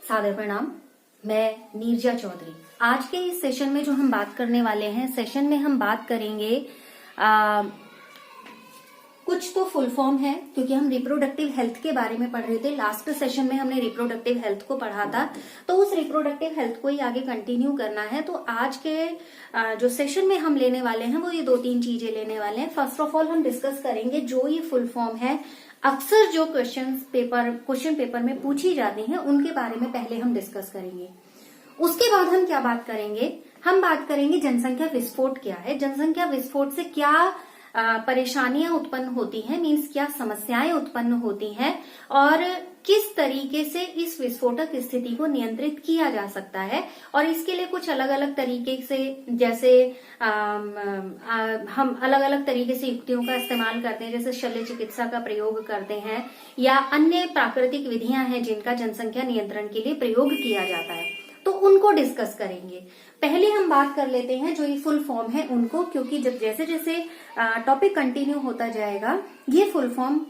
सादर प्रणाम। मैं नीरजा चौधरी। आज के इस सेशन में जो हम बात करने वाले हैं, सेशन में हम बात करेंगे कुछ तो फुल फॉर्म है, क्योंकि हम रिप्रोडक्टिव हेल्थ के बारे में पढ़ रहे थे। लास्ट सेशन में हमने रिप्रोडक्टिव हेल्थ को पढ़ा था, तो उस रिप्रोडक्टिव हेल्थ को ही आगे कंटिन्यू करना है। तो आज के जो सेशन में हम लेने वाले हैं वो ये 2-3 चीजें लेने वाले हैं। फर्स्ट ऑफ ऑल हम डिस्कस करेंगे जो ये फुल फॉर्म है, अक्सर जो क्वेश्चन पेपर में पूछी जाती हैं उनके बारे में पहले हम डिस्कस करेंगे। उसके बाद हम क्या बात करेंगे, हम बात करेंगे जनसंख्या विस्फोट क्या है, जनसंख्या विस्फोट से क्या परेशानियां उत्पन्न होती हैं, मीन्स क्या समस्याएं उत्पन्न होती हैं और किस तरीके से इस विस्फोटक स्थिति को नियंत्रित किया जा सकता है। और इसके लिए कुछ अलग अलग तरीके से, जैसे हम अलग अलग तरीके से युक्तियों का इस्तेमाल करते हैं, जैसे शल्य चिकित्सा का प्रयोग करते हैं या अन्य प्राकृतिक विधियां हैं जिनका जनसंख्या नियंत्रण के लिए प्रयोग किया जाता है, तो उनको डिस्कस करेंगे। पहले हम बात कर लेते हैं जो ये फुल फॉर्म है उनको, क्योंकि जब जैसे जैसे टॉपिक कंटिन्यू होता जाएगा ये फुल फॉर्म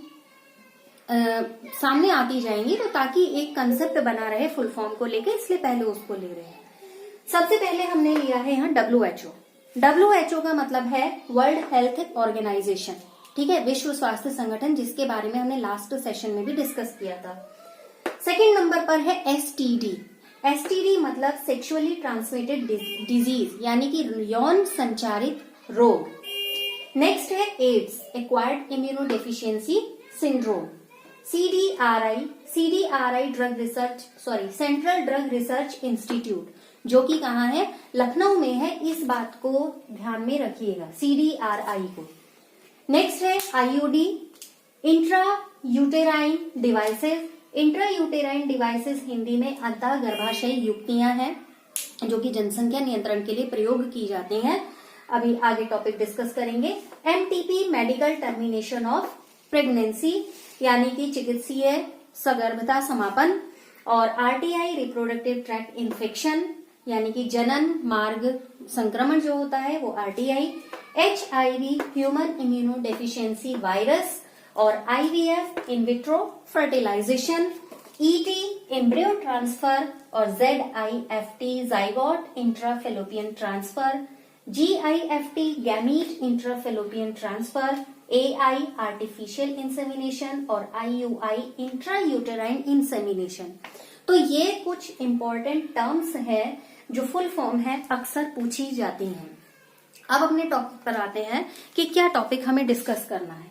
सामने आती जाएंगी, तो ताकि एक कंसेप्ट बना रहे फुल फॉर्म को लेकर, इसलिए पहले उसको ले रहे हैं। सबसे पहले हमने लिया है यहाँ WHO। WHO का मतलब है वर्ल्ड हेल्थ ऑर्गेनाइजेशन, ठीक है, विश्व स्वास्थ्य संगठन, जिसके बारे में हमने लास्ट सेशन में भी डिस्कस किया था। सेकेंड नंबर पर है STD मतलब सेक्सुअली ट्रांसमिटेड डिजीज, यानी कि यौन संचारित रोग। नेक्स्ट है AIDS, acquired immunodeficiency syndrome. CDRI central drug research institute, जो कि कहाँ है, लखनऊ में है। इस बात को ध्यान में रखिएगा, CDRI को। नेक्स्ट है IUD, intra uterine devices. Intra uterine devices Hindi में अंतः गर्भाशय युक्तियां हैं जो कि जनसंख्या नियंत्रण के लिए प्रयोग की जाती हैं। अभी आगे टॉपिक डिस्कस करेंगे। MTP medical termination of pregnancy, यानी कि चिकित्सीय सगर्भता समापन। और RTI रिप्रोडक्टिव ट्रैक्ट इन्फेक्शन, यानी कि जनन मार्ग संक्रमण जो होता है वो RTI। HIV human immunodeficiency virus. और IVF in vitro fertilization. ET embryo transfer. और ZIFT zygote intrafallopian transfer. GIFT gamete intrafallopian transfer. AI artificial insemination. और IUI इंट्रा यूटेराइन इंसेमिनेशन। तो ये कुछ इंपॉर्टेंट टर्म्स है जो फुल फॉर्म है, अक्सर पूछी जाती हैं। अब अपने टॉपिक पर आते हैं कि क्या टॉपिक हमें डिस्कस करना है।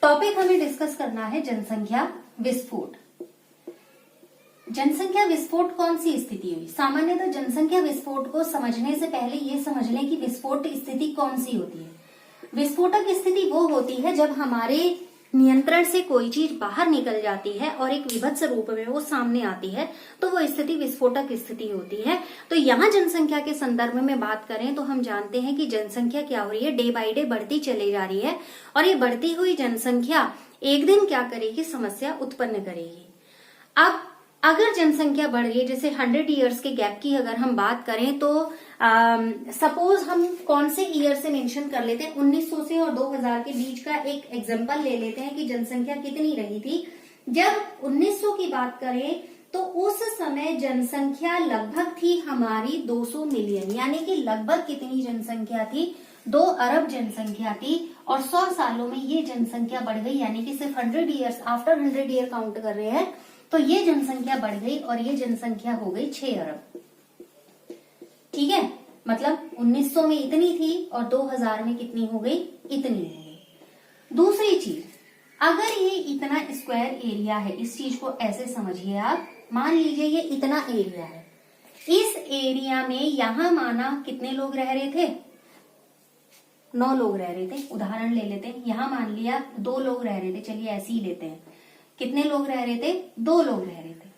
टॉपिक हमें डिस्कस करना है जनसंख्या विस्फोट। जनसंख्या विस्फोट कौन सी स्थिति हुई? सामान्यतः जनसंख्या विस्फोट को समझने से पहले ये समझ लें कि विस्फोट स्थिति कौन सी होती है। विस्फोटक स्थिति वो होती है जब हमारे नियंत्रण से कोई चीज बाहर निकल जाती है और एक विभत्स रूप में वो सामने आती है, तो वो स्थिति विस्फोटक स्थिति होती है। तो यहाँ जनसंख्या के संदर्भ में बात करें तो हम जानते हैं कि जनसंख्या क्या हो रही है, डे बाय डे बढ़ती चली जा रही है। और ये बढ़ती हुई जनसंख्या एक दिन क्या करेगी, समस्या उत्पन्न करेगी। अब अगर जनसंख्या बढ़ रही है, जैसे 100 ईयर्स के गैप की अगर हम बात करें, तो सपोज हम कौन से ईयर से मेंशन कर लेते हैं, 1900 से और 2000 के बीच का एक एग्जांपल ले लेते हैं कि जनसंख्या कितनी रही थी। जब 1900 की बात करें तो उस समय जनसंख्या लगभग थी हमारी 200 मिलियन, यानी कि लगभग कितनी जनसंख्या थी, 2 अरब जनसंख्या थी। और 100 सालों में ये जनसंख्या बढ़ गई, यानी कि सिर्फ 100 ईयर्स, आफ्टर 100 ईयर काउंट कर रहे हैं, तो ये जनसंख्या बढ़ गई और ये जनसंख्या हो गई 6 अरब। ठीक है, मतलब 1900 में इतनी थी और 2000 में कितनी हो गई, इतनी हो गई। दूसरी चीज, अगर ये इतना स्क्वायर एरिया है, इस चीज को ऐसे समझिए आप, मान लीजिए ये इतना एरिया है, इस एरिया में यहां माना कितने लोग रह रहे थे, 9 लोग रह रहे थे। उदाहरण ले लेते हैं, यहां मान लिया 2 लोग रह रहे थे, चलिए ऐसे ही लेते हैं। कितने लोग रह रहे थे, 2 लोग रह रहे थे,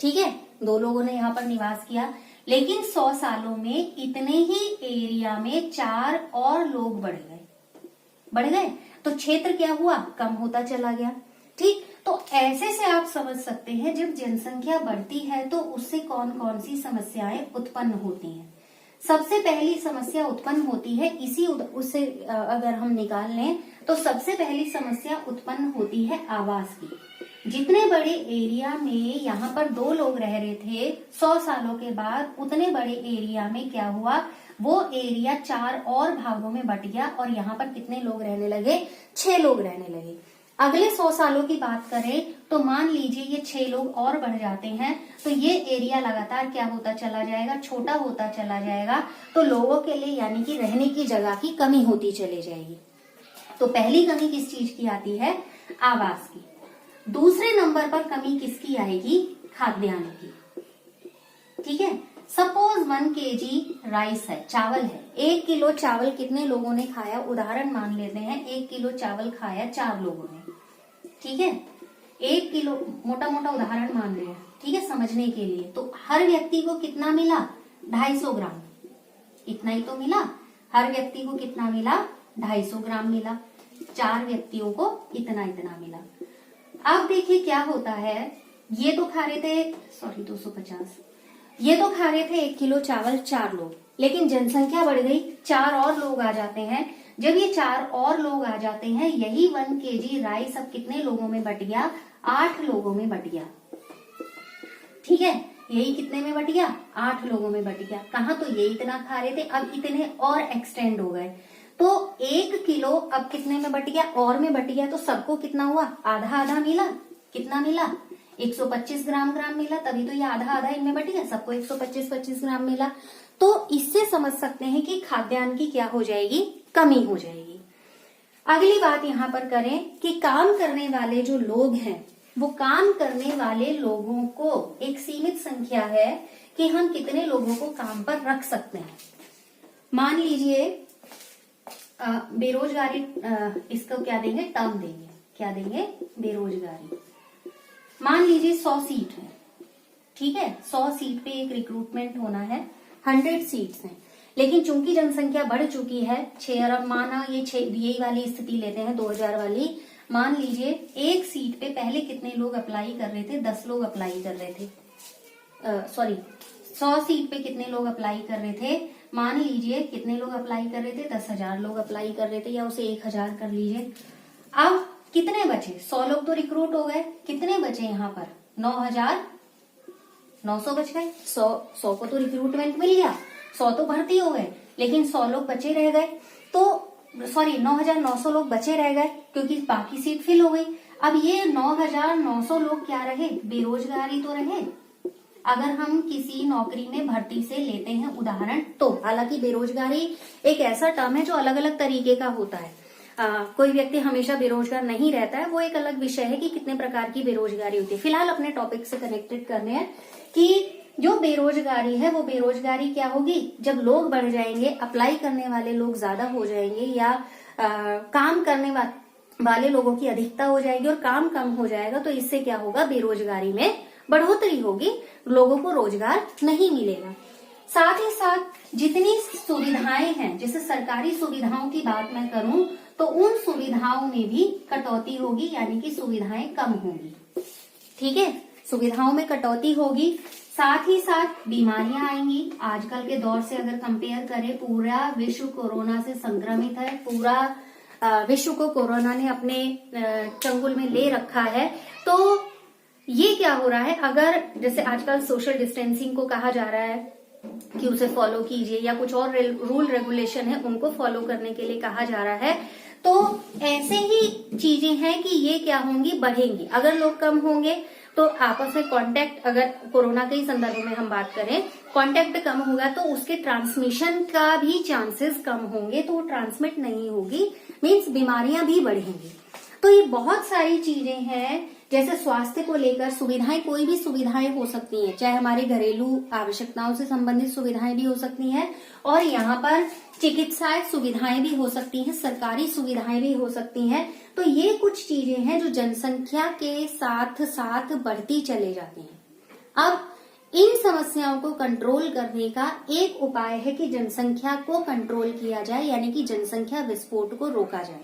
ठीक है, 2 लोगों ने यहाँ पर निवास किया। लेकिन 100 सालों में इतने ही एरिया में 4 और लोग बढ़ गए, तो क्षेत्र क्या हुआ, कम होता चला गया। ठीक, तो ऐसे से आप समझ सकते हैं जब जनसंख्या बढ़ती है तो उससे कौन कौन सी समस्याएं उत्पन्न होती हैं। सबसे पहली समस्या उत्पन्न होती है, उससे अगर हम निकाल लें तो सबसे पहली समस्या उत्पन्न होती है आवास की। जितने बड़े एरिया में यहाँ पर 2 लोग रह रहे थे, 100 सालों के बाद उतने बड़े एरिया में क्या हुआ, वो एरिया 4 और भागों में बट गया और यहाँ पर कितने लोग रहने लगे, 6 लोग रहने लगे। अगले 100 सालों की बात करें तो मान लीजिए ये 6 लोग और बढ़ जाते हैं, तो ये एरिया लगातार क्या होता चला जाएगा, छोटा होता चला जाएगा। तो लोगों के लिए यानी कि रहने की जगह की कमी होती चली जाएगी। तो पहली कमी किस चीज की आती है, आवास की। दूसरे नंबर पर कमी किसकी आएगी, खाद्यान्न की। ठीक है, सपोज 1 kg राइस है, चावल है, 1 किलो चावल कितने लोगों ने खाया, उदाहरण मान लेते हैं 1 किलो चावल खाया 4 लोगों ने। ठीक है, 1 किलो, मोटा मोटा उदाहरण मान रहे हैं, ठीक है, समझने के लिए। तो हर व्यक्ति को कितना मिला, 250 ग्राम, इतना ही तो मिला। हर व्यक्ति को कितना मिला, 250 ग्राम मिला। 4 व्यक्तियों को इतना इतना मिला। अब देखिए क्या होता है, ये तो खा रहे थे, सॉरी 250, ये तो खा रहे थे 1 किलो चावल 4 लोग, लेकिन जनसंख्या बढ़ गई, 4 और लोग आ जाते हैं। जब ये 4 और लोग आ जाते हैं, यही 1 kg राइस अब कितने लोगों में बट गया, 8 लोगों में बट गया। ठीक है, यही कितने में बट गया, 8 लोगों में बट गया। कहा, तो ये इतना खा रहे थे, अब इतने और एक्सटेंड हो गए, तो 1 किलो अब कितने में बट गया, और में बट गया। तो सबको कितना हुआ, आधा आधा मिला। कितना मिला, 125 ग्राम मिला, तभी तो ये आधा आधा इनमें बट गया, सबको 125 ग्राम मिला। तो इससे समझ सकते हैं कि खाद्यान्न की क्या हो जाएगी, कमी हो जाएगी। अगली बात यहाँ पर करें कि काम करने वाले जो लोग हैं, वो काम करने वाले लोगों को एक सीमित संख्या है कि हम कितने लोगों को काम पर रख सकते हैं। मान लीजिए बेरोजगारी, इसको क्या देंगे, टर्म देंगे, क्या देंगे, बेरोजगारी। मान लीजिए 100 सीट है, ठीक है, 100 सीट पे एक रिक्रूटमेंट होना है, 100 सीट्स हैं, लेकिन चूंकि जनसंख्या बढ़ चुकी है 6 अरब, माना ये यही वाली स्थिति लेते हैं 2000 वाली। मान लीजिए एक सीट पे पहले कितने लोग अप्लाई कर रहे थे, 10 लोग अप्लाई कर रहे थे, सॉरी 100 सीट पे कितने लोग अप्लाई कर रहे थे, मान लीजिए कितने लोग अप्लाई कर रहे थे, 10,000 लोग अप्लाई कर रहे थे, या उसे 1000 कर लीजिए। अब कितने बचे, 100 लोग तो रिक्रूट हो गए, कितने बचे यहाँ पर, 9,900 बच गए। 100 को तो रिक्रूटमेंट मिल गया, 100 तो भर्ती हो गए, लेकिन 100 लोग बचे रह गए, तो सॉरी 9,900 लोग बचे रह गए, क्योंकि बाकी सीट फिल हो गई। अब ये 9,900 लोग क्या रहे, बेरोजगारी तो रहे। अगर हम किसी नौकरी में भर्ती से लेते हैं उदाहरण, तो हालांकि बेरोजगारी एक ऐसा टर्म है जो अलग अलग तरीके का होता है, कोई व्यक्ति हमेशा बेरोजगार नहीं रहता है, वो एक अलग विषय है कि कितने प्रकार की बेरोजगारी होती है। फिलहाल अपने टॉपिक से कनेक्टेड करने हैं कि जो बेरोजगारी है, वो बेरोजगारी क्या होगी, जब लोग बढ़ जाएंगे, अप्लाई करने वाले लोग ज्यादा हो जाएंगे, या काम करने वाले लोगों की अधिकता हो जाएगी और काम कम हो जाएगा, तो इससे क्या होगा, बेरोजगारी में बढ़ोतरी होगी, लोगों को रोजगार नहीं मिलेगा। साथ ही साथ जितनी सुविधाएं हैं, जैसे सरकारी सुविधाओं की बात मैं करूं, तो उन सुविधाओं में भी कटौती होगी, यानी कि सुविधाएं कम होंगी। ठीक है, सुविधाओं में कटौती होगी, साथ ही साथ बीमारियां आएंगी। आजकल के दौर से अगर कंपेयर करें, पूरा विश्व कोरोना से संक्रमित है, पूरा विश्व को कोरोना ने अपने चंगुल में ले रखा है। तो ये क्या हो रहा है, अगर जैसे आजकल सोशल डिस्टेंसिंग को कहा जा रहा है कि उसे फॉलो कीजिए, या कुछ और रूल रेगुलेशन है उनको फॉलो करने के लिए कहा जा रहा है, तो ऐसे ही चीजें हैं कि ये क्या होंगी, बढ़ेंगी। अगर लोग कम होंगे तो आपस में कांटेक्ट, अगर कोरोना के ही संदर्भ में हम बात करें, कांटेक्ट कम होगा तो उसके ट्रांसमिशन का भी चांसेस कम होंगे, तो वो ट्रांसमिट नहीं होगी, मीन्स बीमारियां भी बढ़ेंगी। तो ये बहुत सारी चीजें हैं, जैसे स्वास्थ्य को लेकर सुविधाएं, कोई भी सुविधाएं हो सकती हैं, चाहे हमारी घरेलू आवश्यकताओं से संबंधित सुविधाएं भी हो सकती हैं, और यहाँ पर चिकित्सा सुविधाएं भी हो सकती हैं, सरकारी सुविधाएं भी हो सकती हैं। तो ये कुछ चीजें हैं जो जनसंख्या के साथ साथ बढ़ती चले जाती हैं। अब इन समस्याओं को कंट्रोल करने का एक उपाय है कि जनसंख्या को कंट्रोल किया जाए, यानी कि जनसंख्या विस्फोट को रोका जाए।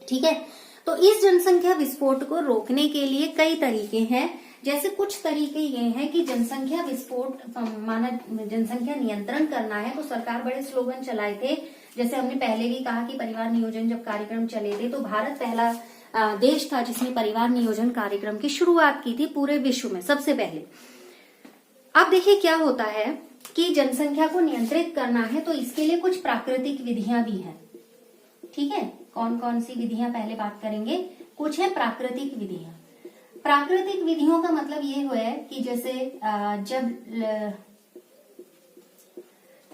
ठीक है, तो इस जनसंख्या विस्फोट को रोकने के लिए कई तरीके हैं। जैसे कुछ तरीके ये हैं कि जनसंख्या विस्फोट, माना जनसंख्या नियंत्रण करना है, तो सरकार बड़े स्लोगन चलाए थे। जैसे हमने पहले भी कहा कि परिवार नियोजन जब कार्यक्रम चले थे, तो भारत पहला देश था जिसने परिवार नियोजन कार्यक्रम की शुरुआत की थी पूरे विश्व में सबसे पहले। अब देखिए क्या होता है कि जनसंख्या को नियंत्रित करना है तो इसके लिए कुछ प्राकृतिक विधियां भी हैं। ठीक है, कौन कौन सी विधियां पहले बात करेंगे। कुछ है प्राकृतिक विधियां। प्राकृतिक विधियों का मतलब ये हुआ है कि जैसे जब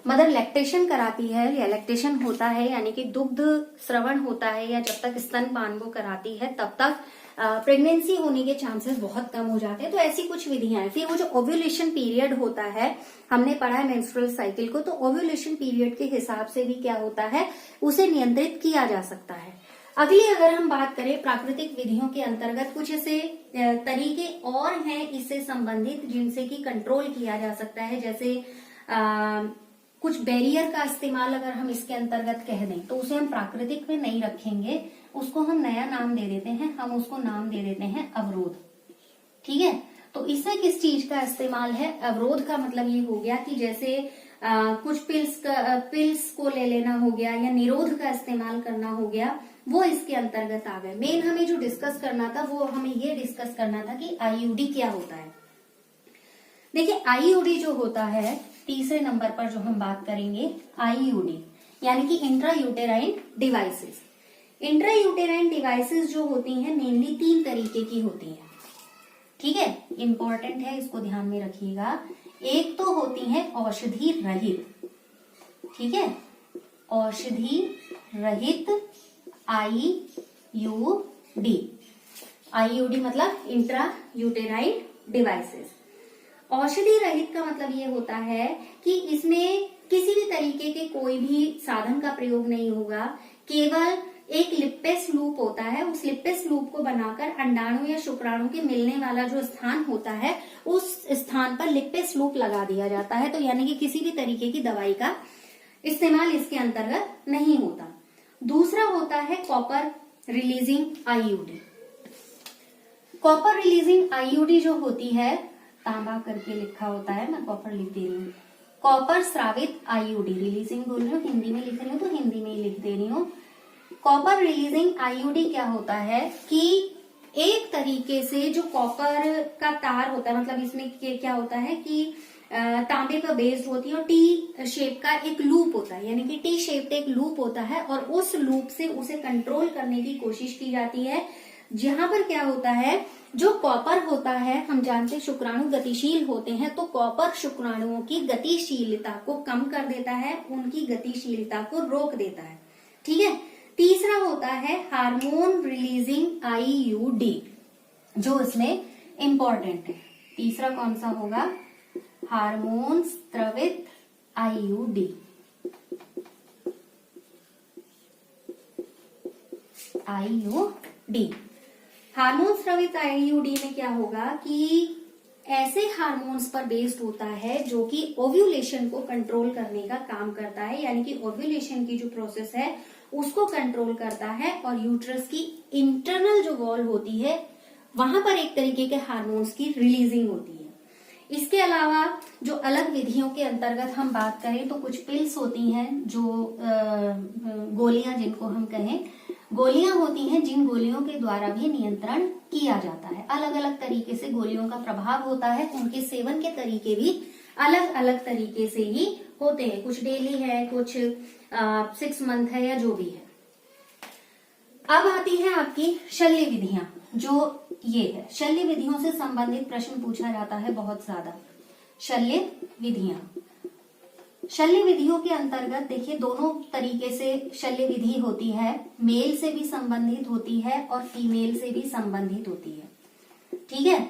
मदर लैक्टेशन कराती है या लैक्टेशन होता है यानी कि दुग्ध स्रवण होता है या जब तक स्तनपान वो कराती है तब तक प्रेगनेंसी होने के चांसेस बहुत कम हो जाते हैं। तो ऐसी कुछ विधियां हैं। फिर वो जो ओव्यूलेशन पीरियड होता है, हमने पढ़ा है मेंस्ट्रुअल साइकिल को, तो ओव्यूलेशन पीरियड के हिसाब से भी क्या होता है, उसे नियंत्रित किया जा सकता है। अगली अगर हम बात करें प्राकृतिक विधियों के अंतर्गत कुछ ऐसे तरीके और हैं इससे संबंधित जिनसे कि कंट्रोल किया जा सकता है। जैसे कुछ बैरियर का इस्तेमाल अगर हम इसके अंतर्गत कह दें तो उसे हम प्राकृतिक में नहीं रखेंगे, उसको हम नया नाम दे देते हैं, हम उसको नाम दे देते हैं अवरोध। ठीक है, तो इससे किस चीज का इस्तेमाल है, अवरोध का मतलब ये हो गया कि जैसे कुछ पिल्स को ले लेना हो गया या निरोध का इस्तेमाल करना हो गया, वो इसके अंतर्गत आ गए। मेन हमें जो डिस्कस करना था वो हमें ये डिस्कस करना था कि आईयूडी क्या होता है। देखिए आईयूडी जो होता है, तीसरे नंबर पर जो हम बात करेंगे आईयूडी यानी कि intra uterine devices. Intra uterine devices जो होती हैं मेनली 3 तरीके की होती हैं। ठीक है, इंपॉर्टेंट है, इसको ध्यान में रखिएगा। एक तो होती है औषधि रहित, ठीक है, औषधि रहित आईयूडी। आईयूडी मतलब इंट्रा यूटेराइन डिवाइसेस। औषधि रहित का मतलब ये होता है कि इसमें किसी भी तरीके के कोई भी साधन का प्रयोग नहीं होगा, केवल एक लिप्पेस लूप होता है। उस लिप्पेस लूप को बनाकर अंडाणु या शुक्राणु के मिलने वाला जो स्थान होता है उस स्थान पर लिप्पेस लूप लगा दिया जाता है। तो यानी कि किसी भी तरीके की दवाई का इस्तेमाल इसके अंतर्गत नहीं होता। दूसरा होता है copper releasing IUD. Copper releasing IUD जो होती है, तांबा करके लिखा होता है, मैं कॉपर लिख दे रही हूँ, कॉपर स्रावित आईयूडी। रिलीजिंग बोल रही हूँ, हिंदी में लिख रही हूँ तो हिंदी में ही लिख दे रही हूँ। कॉपर रिलीजिंग आईयूडी क्या होता है कि एक तरीके से जो कॉपर का तार होता है, मतलब इसमें क्या होता है कि तांबे पर बेस्ड होती है और टी शेप का एक लूप होता है, यानी कि टी शेप एक लूप होता है और उस लूप से उसे कंट्रोल करने की कोशिश की जाती है। जहां पर क्या होता है, जो कॉपर होता है, हम जानते हैं शुक्राणु गतिशील होते हैं, तो कॉपर शुक्राणुओं की गतिशीलता को कम कर देता है, उनकी गतिशीलता को रोक देता है। ठीक है, तीसरा होता है हार्मोन रिलीजिंग आईयूडी, जो इसमें इंपॉर्टेंट है। तीसरा कौन सा होगा, हार्मोन स्रवित आईयूडी। आईयूडी, हार्मोन स्रवित आईयूडी में क्या होगा कि ऐसे हार्मोन्स पर बेस्ड होता है जो कि ओव्यूलेशन को कंट्रोल करने का काम करता है, यानी कि ओव्यूलेशन की जो प्रोसेस है उसको कंट्रोल करता है और यूट्रस की इंटरनल जो वॉल होती है वहां पर एक तरीके के हार्मोन्स की रिलीजिंग होती है। इसके अलावा जो अलग विधियों के अंतर्गत हम बात करें तो कुछ पिल्स होती हैं, जो गोलियां जिनको हम कहें, गोलियां होती हैं जिन गोलियों के द्वारा भी नियंत्रण किया जाता है। अलग अलग तरीके से गोलियों का प्रभाव होता है, उनके सेवन के तरीके भी अलग अलग तरीके से ही होते हैं। कुछ डेली है, कुछ 6 मंथ है या जो भी है। अब आती है आपकी शल्य विधियां, जो ये है शल्य विधियों से संबंधित प्रश्न पूछा जाता है बहुत ज्यादा। शल्य विधियां, शल्य विधियों के अंतर्गत देखिए दोनों तरीके से शल्य विधि होती है, मेल से भी संबंधित होती है और फीमेल से भी संबंधित होती है। ठीक है,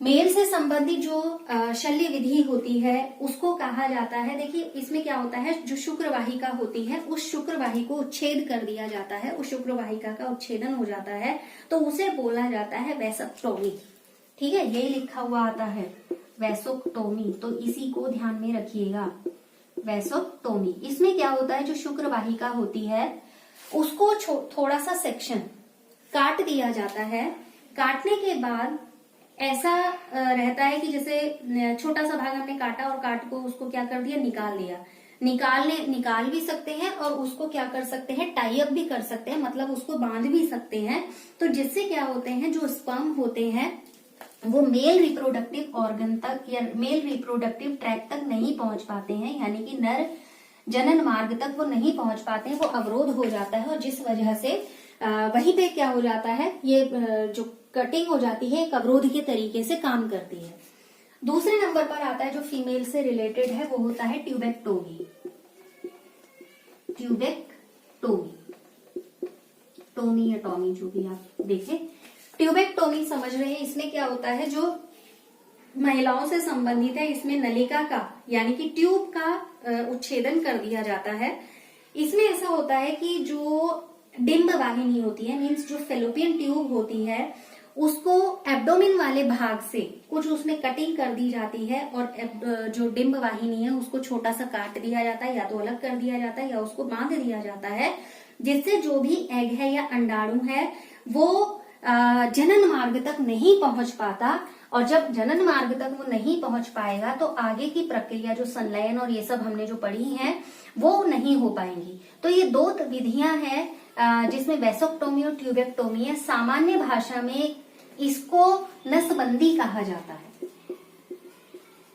मेल से संबंधित जो शल्य विधि होती है उसको कहा जाता है, देखिए इसमें क्या होता है, जो शुक्र वाहिका होती है उस शुक्र वाहिका को उच्छेद कर दिया जाता है, उस शुक्र वाहिका का उच्छेदन हो जाता है तो उसे बोला जाता है वैसक्टोमी। ठीक है, ये लिखा हुआ आता है वैसोक्टोमी, तो इसी को ध्यान में रखिएगा, वैसोक्टोमी। इसमें क्या होता है, जो शुक्र वाहिका होती है उसको थोड़ा सा सेक्शन काट दिया जाता है। काटने के बाद ऐसा रहता है कि जैसे छोटा सा भाग हमने काटा और काट को उसको क्या कर दिया, निकाल दिया। निकाल भी सकते हैं और उसको क्या कर सकते हैं, टाई अप भी कर सकते हैं, मतलब उसको बांध भी सकते हैं। तो जिससे क्या होते हैं, जो स्पर्म होते हैं वो मेल रिप्रोडक्टिव ऑर्गन तक या मेल रिप्रोडक्टिव ट्रैक तक नहीं पहुंच पाते हैं, यानी कि नर जनन मार्ग तक वो नहीं पहुंच पाते हैं, वो अवरोध हो जाता है। और जिस वजह से वहीं पे क्या हो जाता है, ये जो कटिंग हो जाती है एक अवरोध के तरीके से काम करती है। दूसरे नंबर पर आता है जो फीमेल से रिलेटेड है, वो होता है ट्यूबेक्टोमी। टोमी या टॉमी जो भी आप देखें, ट्यूबेक्टोमी समझ रहे हैं। इसमें क्या होता है, जो महिलाओं से संबंधित है, इसमें नलिका का यानी कि ट्यूब का उच्छेदन कर दिया जाता है। इसमें ऐसा होता है कि जो डिंब वाहिनी होती है, मीन्स जो फेलोपियन ट्यूब होती है, उसको एब्डोमेन वाले भाग से कुछ उसमें कटिंग कर दी जाती है और जो डिंब वाहिनी है उसको छोटा सा काट दिया जाता है, या तो अलग कर दिया जाता है या उसको बांध दिया जाता है, जिससे जो भी एग है या अंडाणु है वो जनन मार्ग तक नहीं पहुंच पाता। और जब जनन मार्ग तक वो नहीं पहुंच पाएगा तो आगे की प्रक्रिया जो संलयन और ये सब हमने जो पढ़ी है वो नहीं हो पाएंगी। तो ये दो विधियां हैं जिसमें वैसोक्टोमी और ट्यूबेक्टोमी है। सामान्य भाषा में इसको नसबंदी कहा जाता है।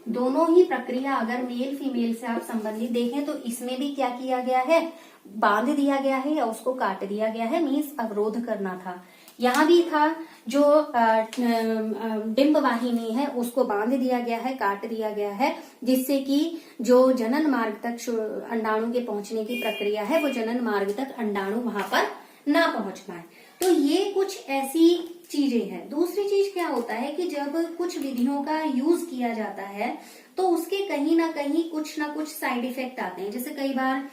दोनों ही प्रक्रिया अगर मेल फीमेल से आप संबंधित देखें तो इसमें भी क्या किया गया है, बांध दिया गया है या उसको काट दिया गया है, मीन्स अवरोध करना था। यहाँ भी था, जो डिंब वाहिनी है उसको बांध दिया गया है, काट दिया गया है, जिससे कि जो जनन मार्ग तक अंडाणु के पहुंचने की प्रक्रिया है वो जनन मार्ग तक अंडाणु वहां पर ना पहुंच पाए। तो ये कुछ ऐसी चीजें हैं। दूसरी चीज क्या होता है कि जब कुछ विधियों का यूज किया जाता है तो उसके कहीं ना कहीं कुछ ना कुछ साइड इफेक्ट आते हैं। जैसे कई बार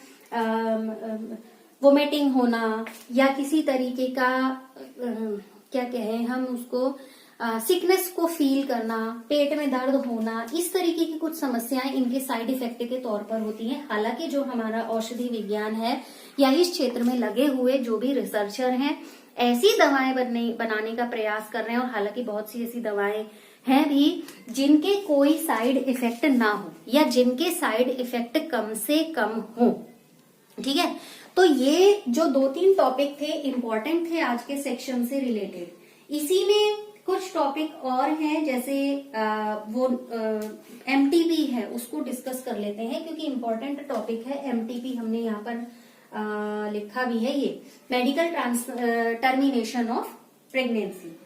वोमिटिंग होना या किसी तरीके का क्या कहें हम उसको, सिकनेस को फील करना, पेट में दर्द होना, इस तरीके की कुछ समस्याएं इनके साइड इफेक्ट के तौर पर होती हैं। हालांकि जो हमारा औषधि विज्ञान है या इस क्षेत्र में लगे हुए जो भी रिसर्चर हैं ऐसी दवाएं बनाने का प्रयास कर रहे हैं, और हालांकि बहुत सी ऐसी दवाएं हैं भी जिनके कोई साइड इफेक्ट ना हो या जिनके साइड इफेक्ट कम से कम हो। ठीक है, तो ये जो 2-3 टॉपिक थे इम्पोर्टेंट थे आज के सेक्शन से रिलेटेड। इसी में कुछ टॉपिक और हैं, जैसे वो एमटीपी है उसको डिस्कस कर लेते हैं, क्योंकि इम्पोर्टेंट टॉपिक है। एमटीपी हमने यहाँ पर लिखा भी है, ये मेडिकल टर्मिनेशन ऑफ प्रेगनेंसी।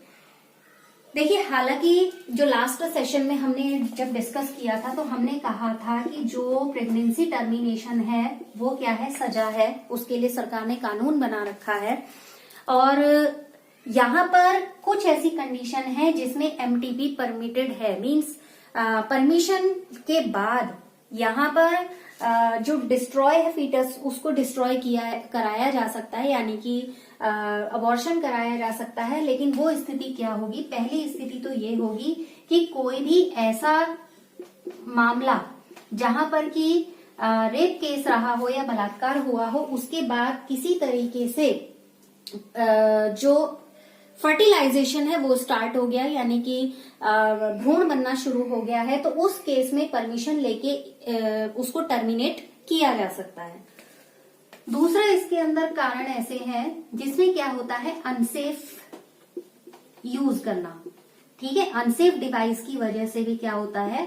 देखिए, हालांकि जो लास्ट सेशन में हमने जब डिस्कस किया था तो हमने कहा था कि जो प्रेगनेंसी टर्मिनेशन है वो क्या है, सजा है। उसके लिए सरकार ने कानून बना रखा है, और यहाँ पर कुछ ऐसी कंडीशन है जिसमें एमटीपी परमिटेड है। मींस परमिशन के बाद यहाँ पर जो डिस्ट्रॉय है फीटस, उसको डिस्ट्रॉय कराया जा सकता है, यानी कि अबॉर्शन कराया जा सकता है। लेकिन वो स्थिति क्या होगी, पहली स्थिति तो ये होगी कि कोई भी ऐसा मामला जहां पर कि रेप केस रहा हो या बलात्कार हुआ हो, उसके बाद किसी तरीके से जो फर्टिलाइजेशन है वो स्टार्ट हो गया, यानी कि भ्रूण बनना शुरू हो गया है, तो उस केस में परमिशन लेके उसको टर्मिनेट किया जा सकता है। दूसरा, इसके अंदर कारण ऐसे हैं जिसमें क्या होता है, अनसेफ यूज करना। ठीक है, अनसेफ डिवाइस की वजह से भी क्या होता है,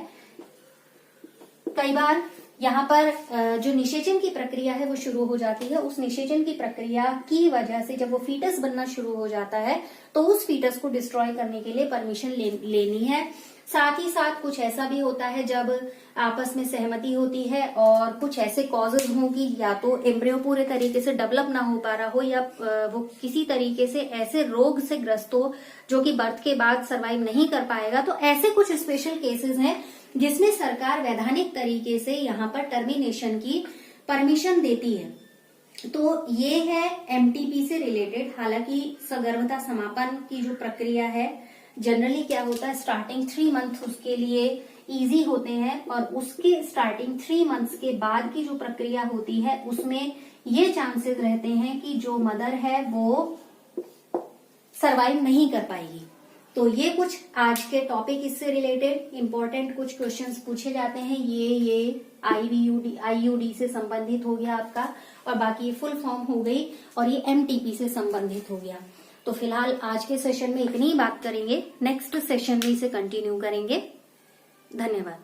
कई बार यहाँ पर जो निषेचन की प्रक्रिया है वो शुरू हो जाती है। उस निषेचन की प्रक्रिया की वजह से जब वो फीटस बनना शुरू हो जाता है तो उस फीटस को डिस्ट्रॉय करने के लिए परमिशन लेनी है। साथ ही साथ कुछ ऐसा भी होता है जब आपस में सहमति होती है और कुछ ऐसे कॉजेज हों कि या तो एम्ब्रियो पूरे तरीके से डेवलप ना हो पा रहा हो, या वो किसी तरीके से ऐसे रोग से ग्रस्त हो जो कि बर्थ के बाद सर्वाइव नहीं कर पाएगा। तो ऐसे कुछ स्पेशल केसेस हैं जिसमें सरकार वैधानिक तरीके से यहाँ पर टर्मिनेशन की परमिशन देती है। तो ये है एमटीपी से रिलेटेड। हालांकि सगर्भता समापन की जो प्रक्रिया है, जनरली क्या होता है, स्टार्टिंग 3 मंथ उसके लिए इजी होते हैं, और उसके स्टार्टिंग 3 मंथ्स के बाद की जो प्रक्रिया होती है उसमें ये चांसेस रहते हैं कि जो मदर है वो सरवाइव नहीं कर पाएगी। तो ये कुछ आज के टॉपिक, इससे रिलेटेड इंपॉर्टेंट कुछ क्वेश्चंस पूछे जाते हैं। ये आईयूडी से संबंधित हो गया आपका, और बाकी फुल फॉर्म हो गई, और ये एमटीपी से संबंधित हो गया। तो फिलहाल आज के सेशन में इतनी ही बात करेंगे, नेक्स्ट सेशन में इसे कंटिन्यू करेंगे। धन्यवाद।